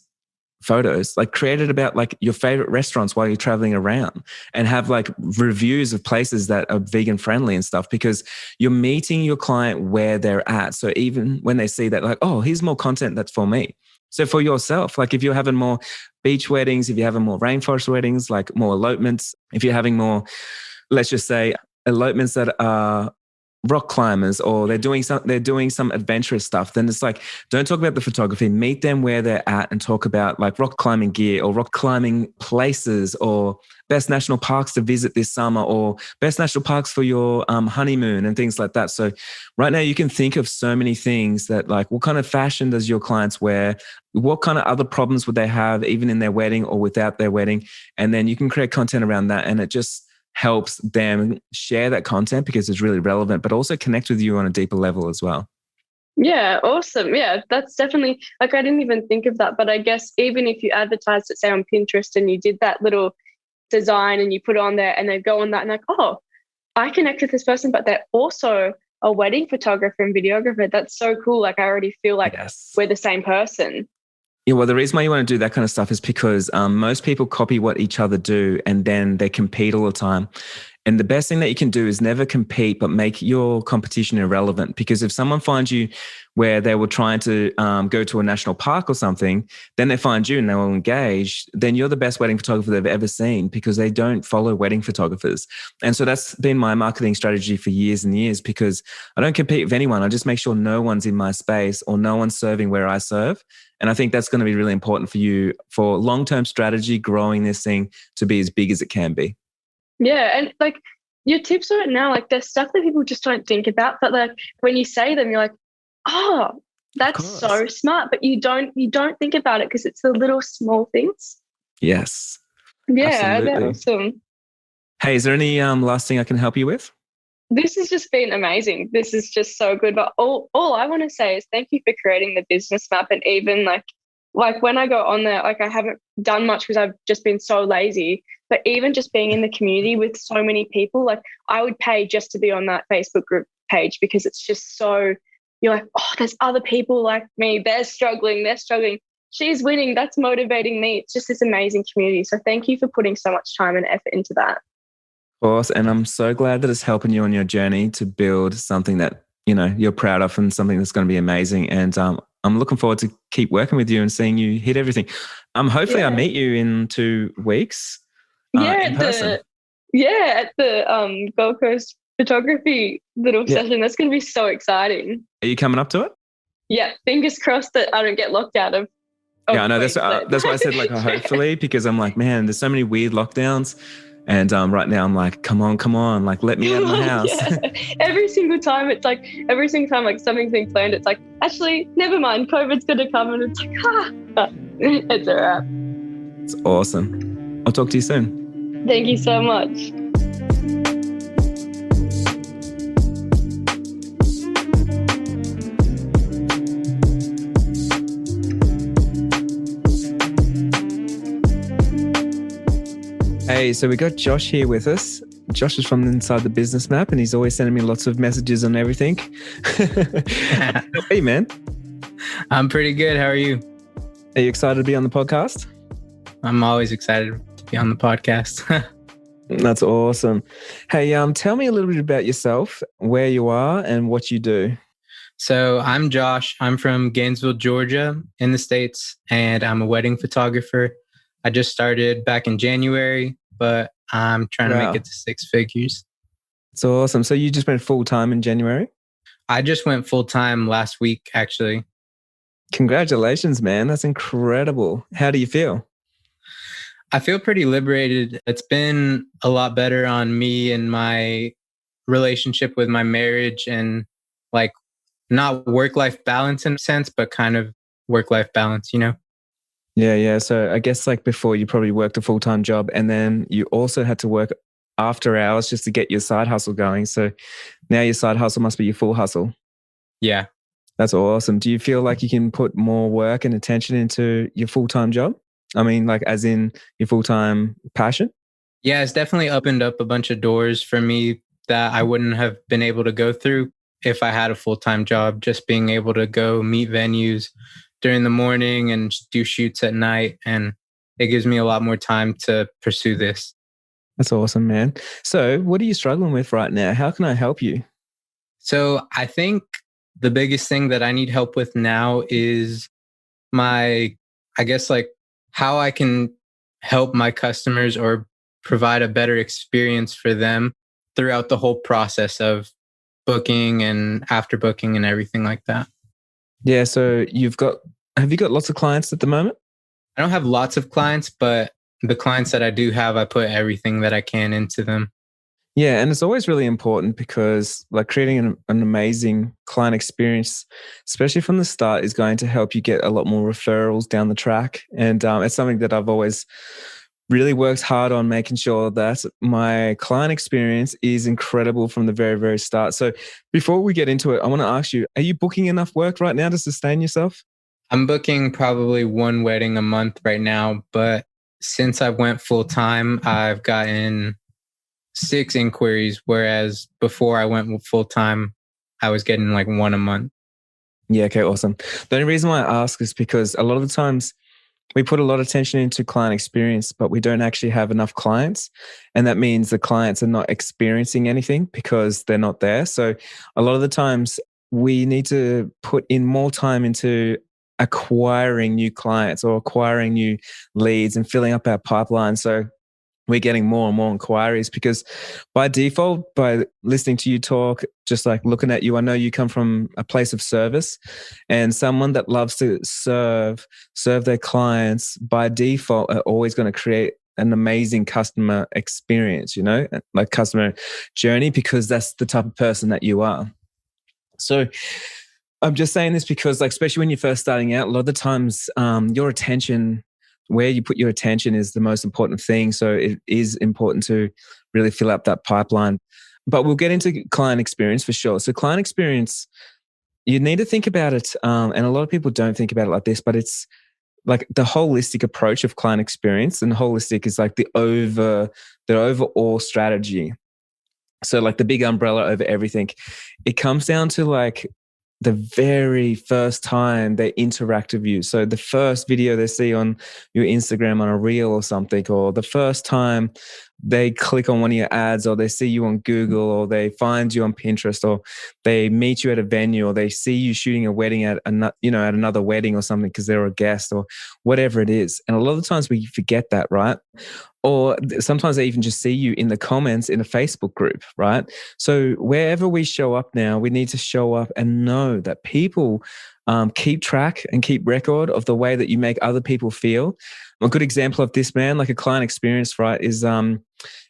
photos, like create it about like your favorite restaurants while you're traveling around and have like reviews of places that are vegan friendly and stuff because you're meeting your client where they're at. So even when they see that, like, oh, here's more content that's for me. So for yourself, like if you're having more beach weddings, if you're having more rainforest weddings, like more elopements, if you're having more, let's just say elopements that are rock climbers or they're doing some adventurous stuff, then it's like, don't talk about the photography, meet them where they're at and talk about like rock climbing gear or rock climbing places or best national parks to visit this summer or best national parks for your honeymoon and things like that. So right now you can think of so many things that like, what kind of fashion does your clients wear? What kind of other problems would they have even in their wedding or without their wedding? And then you can create content around that and it just helps them share that content because it's really relevant, but also connect with you on a deeper level as well. Yeah, awesome. Yeah, that's definitely like, I didn't even think of that, but I guess even if you advertised it, say on Pinterest and you did that little design and you put it on there and they go on that and like, oh, I connect with this person, but they're also a wedding photographer and videographer. That's so cool. Like I already feel like we're the same person. Yeah, well, the reason why you want to do that kind of stuff is because most people copy what each other do and then they compete all the time. And the best thing that you can do is never compete, but make your competition irrelevant. Because if someone finds you where they were trying to go to a national park or something, then they find you and they will engage, then you're the best wedding photographer they've ever seen because they don't follow wedding photographers. And so that's been my marketing strategy for years and years because I don't compete with anyone. I just make sure no one's in my space or no one's serving where I serve. And I think that's going to be really important for you for long-term strategy, growing this thing to be as big as it can be. Yeah. And like your tips on it now, like there's stuff that people just don't think about, but like when you say them, you're like, oh, that's so smart. But you don't think about it because it's the little small things. Yes. Yeah, that's awesome. Hey, is there any last thing I can help you with? This has just been amazing. This is just so good. But all I want to say is thank you for creating the business map. And even like when I go on there, like I haven't done much because I've just been so lazy. But even just being in the community with so many people, like I would pay just to be on that Facebook group page because it's just so, you're like, oh, there's other people like me. They're struggling. She's winning. That's motivating me. It's just this amazing community. So thank you for putting so much time and effort into that. Of course. And I'm so glad that it's helping you on your journey to build something that, you're proud of and something that's going to be amazing. And I'm looking forward to keep working with you and seeing you hit everything. Hopefully I meet you in 2 weeks. In person. At the Gold Coast photography little session. That's going to be so exciting. Are you coming up to it? Yeah, fingers crossed that I don't get locked out of. Yeah, I know. That's why I said like hopefully, because I'm like, man, there's so many weird lockdowns. And right now I'm like, come on, like let me out of my house. Yeah. Every single time like something's being planned, it's like, actually, never mind, COVID's going to come, and it's like, it's a wrap. It's awesome. I'll talk to you soon. Thank you so much. Hey, so we got Josh here with us. Josh is from inside the business map and he's always sending me lots of messages on everything. Hey, man. I'm pretty good. How are you? Are you excited to be on the podcast? I'm always excited to be on the podcast. That's awesome. Hey, tell me a little bit about yourself, where you are and what you do. So I'm Josh. I'm from Gainesville, Georgia in the States, and I'm a wedding photographer. I just started back in January, but I'm trying to make it to 6 figures. It's awesome. So you just went full-time in January? I just went full-time last week, actually. Congratulations, man. That's incredible. How do you feel? I feel pretty liberated. It's been a lot better on me and my relationship with my marriage and like not work-life balance in a sense, but kind of work-life balance, you know? Yeah. So I guess like before you probably worked a full-time job and then you also had to work after hours just to get your side hustle going. So now your side hustle must be your full hustle. Yeah. That's awesome. Do you feel like you can put more work and attention into your full-time job? I mean, like as in your full-time passion? Yeah, it's definitely opened up a bunch of doors for me that I wouldn't have been able to go through if I had a full-time job. Just being able to go meet venues during the morning and do shoots at night. And it gives me a lot more time to pursue this. That's awesome, man. So what are you struggling with right now? How can I help you? So I think the biggest thing that I need help with now is I guess like how I can help my customers or provide a better experience for them throughout the whole process of booking and after booking and everything like that. Yeah. So have you got lots of clients at the moment? I don't have lots of clients, but the clients that I do have, I put everything that I can into them. Yeah. And it's always really important because like creating an amazing client experience, especially from the start, is going to help you get a lot more referrals down the track. And it's something that I've always really worked hard on, making sure that my client experience is incredible from the very, very start. So before we get into it, I want to ask you, are you booking enough work right now to sustain yourself? I'm booking probably one wedding a month right now, but since I went full time, I've gotten 6 inquiries, whereas before I went full time, I was getting like 1 a month. Yeah, okay, awesome. The only reason why I ask is because a lot of the times we put a lot of attention into client experience, but we don't actually have enough clients. And that means the clients are not experiencing anything because they're not there. So a lot of the times we need to put in more time into acquiring new clients or acquiring new leads and filling up our pipeline. So we're getting more and more inquiries because by default, by listening to you talk, just like looking at you, I know you come from a place of service, and someone that loves to serve their clients by default are always going to create an amazing customer experience, you know, like customer journey, because that's the type of person that you are. So I'm just saying this because like, especially when you're first starting out, a lot of the times your attention, where you put your attention is the most important thing. So it is important to really fill up that pipeline. But we'll get into client experience for sure. So client experience, you need to think about it. And a lot of people don't think about it like this, but it's like the holistic approach of client experience. And holistic is like the overall strategy. So like the big umbrella over everything. It comes down to like the very first time they interact with you. So the first video they see on your Instagram on a reel or something, or the first time they click on one of your ads, or they see you on Google, or they find you on Pinterest, or they meet you at a venue, or they see you shooting a wedding at another wedding or something because they're a guest or whatever it is. And a lot of the times we forget that, right? Or sometimes they even just see you in the comments in a Facebook group, right? So wherever we show up now, we need to show up and know that people keep track and keep record of the way that you make other people feel. A good example of this, man, like a client experience, right, is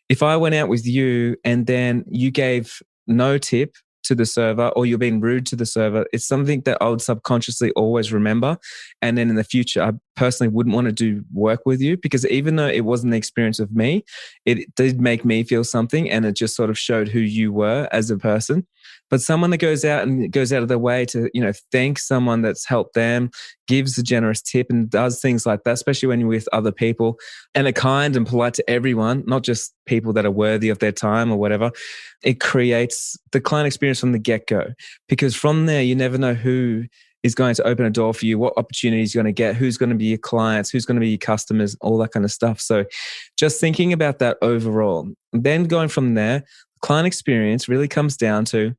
if I went out with you and then you gave no tip to the server or you're being rude to the server, it's something that I would subconsciously always remember. And then in the future, I personally wouldn't want to do work with you, because even though it wasn't the experience of me, it did make me feel something, and it just sort of showed who you were as a person. But someone that goes out of their way to, thank someone that's helped them, gives a generous tip and does things like that, especially when you're with other people, and are kind and polite to everyone, not just people that are worthy of their time or whatever, it creates the client experience from the get-go. Because from there, you never know who is going to open a door for you, what opportunities you're going to get, who's going to be your clients, who's going to be your customers, all that kind of stuff. So just thinking about that overall. Then going from there, client experience really comes down to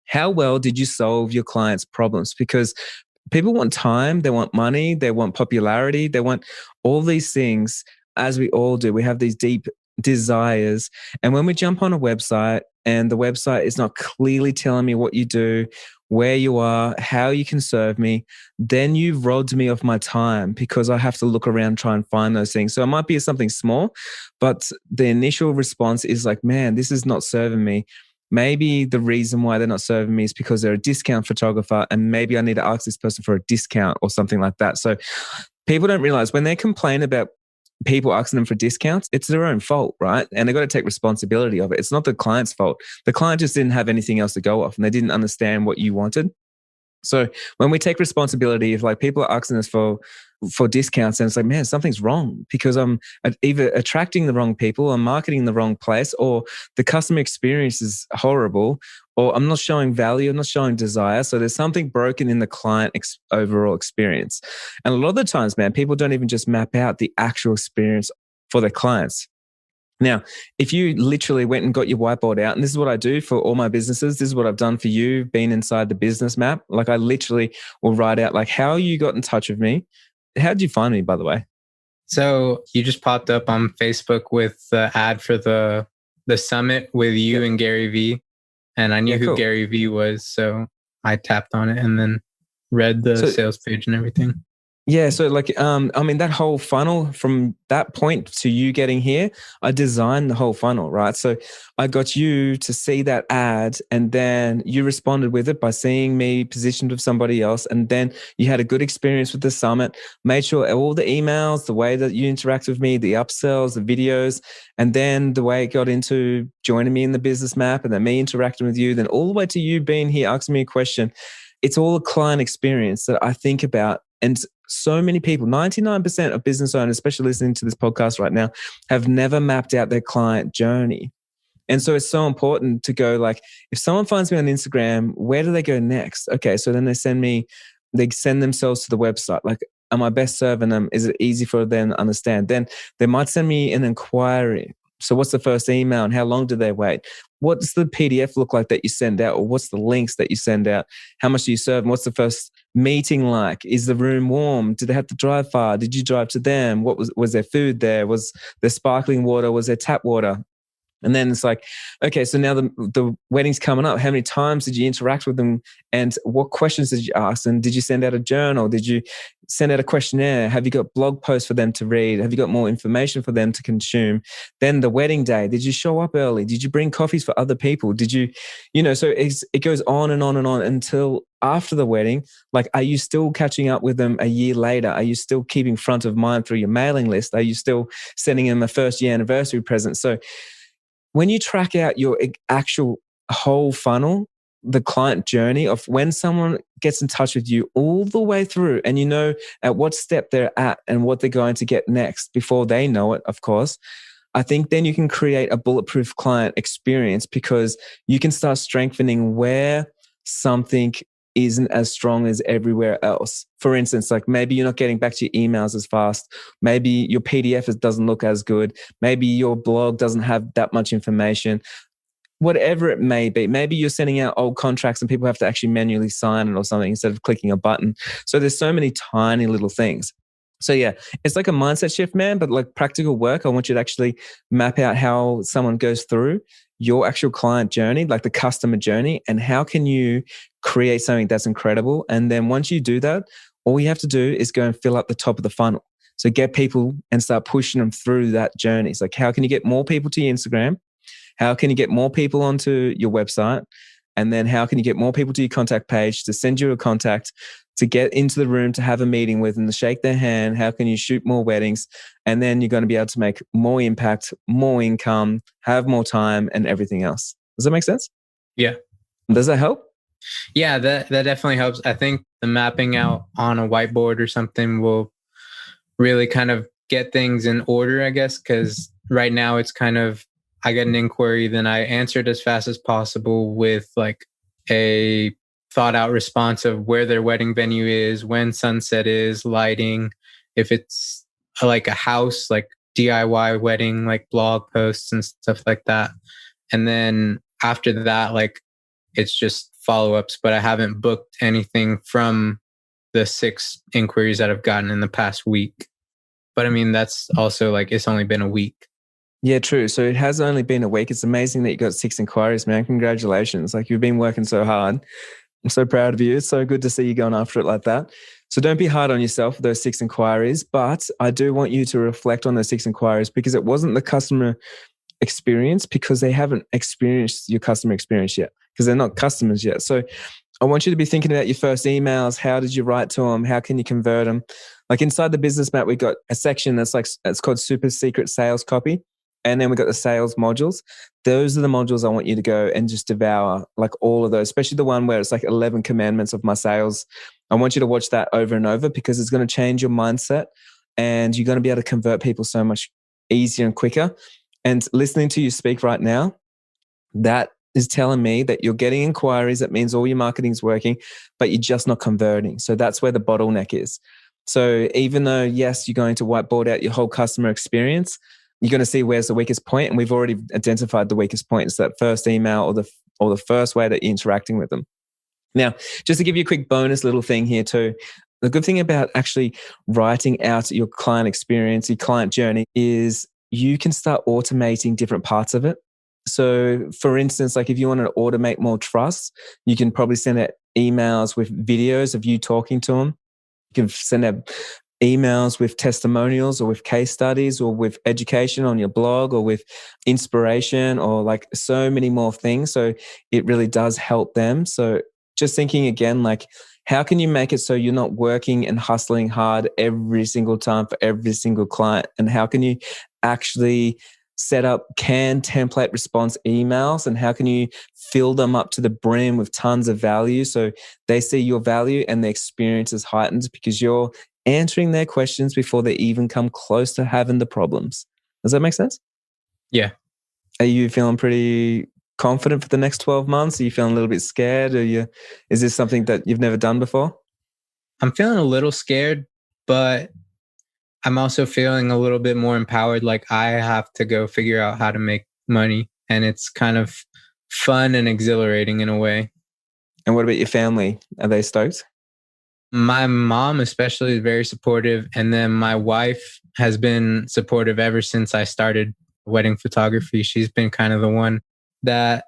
how well did you solve your clients' problems? Because people want time, they want money, they want popularity, they want all these things, as we all do. We have these deep desires. And when we jump on a website and the website is not clearly telling me what you do, where you are, how you can serve me, then you've robbed me of my time, because I have to look around and try and find those things. So it might be something small, but the initial response is like, man, this is not serving me. Maybe the reason why they're not serving me is because they're a discount photographer, and maybe I need to ask this person for a discount or something like that. So people don't realize when they complain about people asking them for discounts, it's their own fault, right? And they've got to take responsibility of it. It's not the client's fault. The client just didn't have anything else to go off, and they didn't understand what you wanted. So when we take responsibility, if like people are asking us for discounts, and it's like, man, something's wrong, because I'm either attracting the wrong people, I'm marketing in the wrong place, or the customer experience is horrible, or I'm not showing value, I'm not showing desire. So there's something broken in the client overall experience. And a lot of the times, man, people don't even just map out the actual experience for their clients. Now, if you literally went and got your whiteboard out, and this is what I do for all my businesses, this is what I've done for you, being inside the business map. Like I literally will write out like how you got in touch with me. How did you find me, by the way? So you just popped up on Facebook with the ad for the summit with you and Gary Vee. And I knew who cool. Gary Vee was. So I tapped on it and then read the sales page and everything. Yeah. So like, that whole funnel from that point to you getting here, I designed the whole funnel, right? So I got you to see that ad, and then you responded with it by seeing me positioned with somebody else. And then you had a good experience with the summit, made sure all the emails, the way that you interact with me, the upsells, the videos, and then the way it got into joining me in the business map, and then me interacting with you, then all the way to you being here, asking me a question. It's all a client experience that I think about. And so many people, 99% of business owners, especially listening to this podcast right now, have never mapped out their client journey. And so it's so important to go like, if someone finds me on Instagram, where do they go next? Okay, so then they send themselves to the website. Like, am I best serving them? Is it easy for them to understand? Then they might send me an inquiry. So what's the first email and how long do they wait? What's the PDF look like that you send out? Or what's the links that you send out? How much do you serve? And what's the first meeting like? Is the room warm? Did they have to drive far? Did you drive to them? What was there food there? Was there sparkling water? Was there tap water? And then it's like, okay, so now the wedding's coming up. How many times did you interact with them? And what questions did you ask? And did you send out a journal? Did you send out a questionnaire? Have you got blog posts for them to read? Have you got more information for them to consume? Then the wedding day, did you show up early? Did you bring coffees for other people? Did you, so it goes on and on and on until after the wedding. Like, are you still catching up with them a year later? Are you still keeping front of mind through your mailing list? Are you still sending them a first year anniversary present? So when you track out your actual whole funnel, the client journey of when someone gets in touch with you all the way through, and you know at what step they're at and what they're going to get next before they know it, of course, I think then you can create a bulletproof client experience, because you can start strengthening where something isn't as strong as everywhere else. For instance, like maybe you're not getting back to your emails as fast. Maybe your PDF doesn't look as good. Maybe your blog doesn't have that much information. Whatever it may be. Maybe you're sending out old contracts and people have to actually manually sign it or something instead of clicking a button. So there's so many tiny little things. So yeah, it's like a mindset shift, man, but like practical work. I want you to actually map out how someone goes through your actual client journey, like the customer journey, and how can you create something that's incredible. And then once you do that, all you have to do is go and fill up the top of the funnel. So get people and start pushing them through that journey. It's like, how can you get more people to your Instagram? How can you get more people onto your website? And then how can you get more people to your contact page, to send you a contact, to get into the room, to have a meeting with them, to shake their hand? How can you shoot more weddings? And then you're going to be able to make more impact, more income, have more time and everything else. Does that make sense? Yeah. Does that help? Yeah, that definitely helps. I think the mapping out on a whiteboard or something will really kind of get things in order, I guess, because right now it's kind of, I get an inquiry, then I answer it as fast as possible with like a thought out response of where their wedding venue is, when sunset is, lighting, if it's like a house, like DIY wedding, like blog posts and stuff like that. And then after that, like it's just follow-ups, but I haven't booked anything from the 6 inquiries that I've gotten in the past week. But I mean, that's also like, it's only been a week. Yeah, true. So it has only been a week. It's amazing that you got 6 inquiries, man. Congratulations. Like, you've been working so hard. I'm so proud of you. It's so good to see you going after it like that. So don't be hard on yourself with those 6 inquiries, but I do want you to reflect on those 6 inquiries, because it wasn't the customer experience, because they haven't experienced your customer experience yet, because they're not customers yet. So I want you to be thinking about your first emails. How did you write to them? How can you convert them? Like inside the business map, we got a section that's like, it's called super secret sales copy. And then we got the sales modules. Those are the modules I want you to go and just devour, like all of those, especially the one where it's like 11 commandments of my sales. I want you to watch that over and over, because it's going to change your mindset and you're going to be able to convert people so much easier and quicker. And listening to you speak right now, that is telling me that you're getting inquiries. That means all your marketing's working, but you're just not converting. So that's where the bottleneck is. So even though, yes, you're going to whiteboard out your whole customer experience, you're going to see where's the weakest point. And we've already identified the weakest point. It's that first email or the first way that you're interacting with them. Now, just to give you a quick bonus little thing here too, the good thing about actually writing out your client experience, your client journey, is you can start automating different parts of it. So for instance, like if you want to automate more trust, you can probably send out emails with videos of you talking to them. You can send out emails with testimonials or with case studies or with education on your blog or with inspiration or like so many more things. So it really does help them. So just thinking again, like how can you make it so you're not working and hustling hard every single time for every single client? And how can you actually set up canned template response emails, and how can you fill them up to the brim with tons of value so they see your value and the experience is heightened because you're answering their questions before they even come close to having the problems. Does that make sense? Yeah. Are you feeling pretty confident for the next 12 months? Are you feeling a little bit scared? Is this something that you've never done before? I'm feeling a little scared, but I'm also feeling a little bit more empowered. Like I have to go figure out how to make money, and it's kind of fun and exhilarating in a way. And what about your family? Are they stoked? My mom especially is very supportive. And then my wife has been supportive ever since I started wedding photography. She's been kind of the one that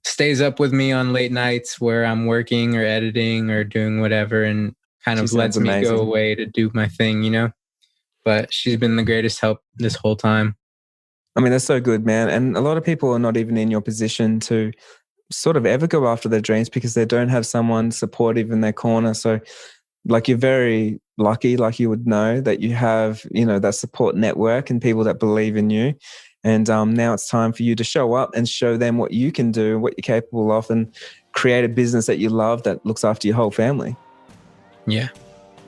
stays up with me on late nights where I'm working or editing or doing whatever, and kind of lets me go away to do my thing, you know? But she's been the greatest help this whole time. I mean, that's so good, man. And a lot of people are not even in your position to sort of ever go after their dreams because they don't have someone supportive in their corner. So like you're very lucky, like you would know that you have, that support network and people that believe in you. And now it's time for you to show up and show them what you can do, what you're capable of, and create a business that you love that looks after your whole family. Yeah,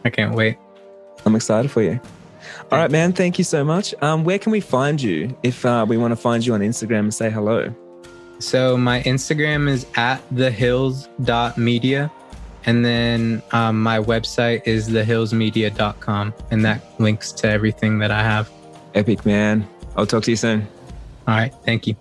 I can't wait. I'm excited for you. All right, man. Thank you so much. Where can we find you if we want to find you on Instagram and say hello? So my Instagram is @thehills.media. And then my website is thehillsmedia.com. And that links to everything that I have. Epic, man. I'll talk to you soon. All right. Thank you.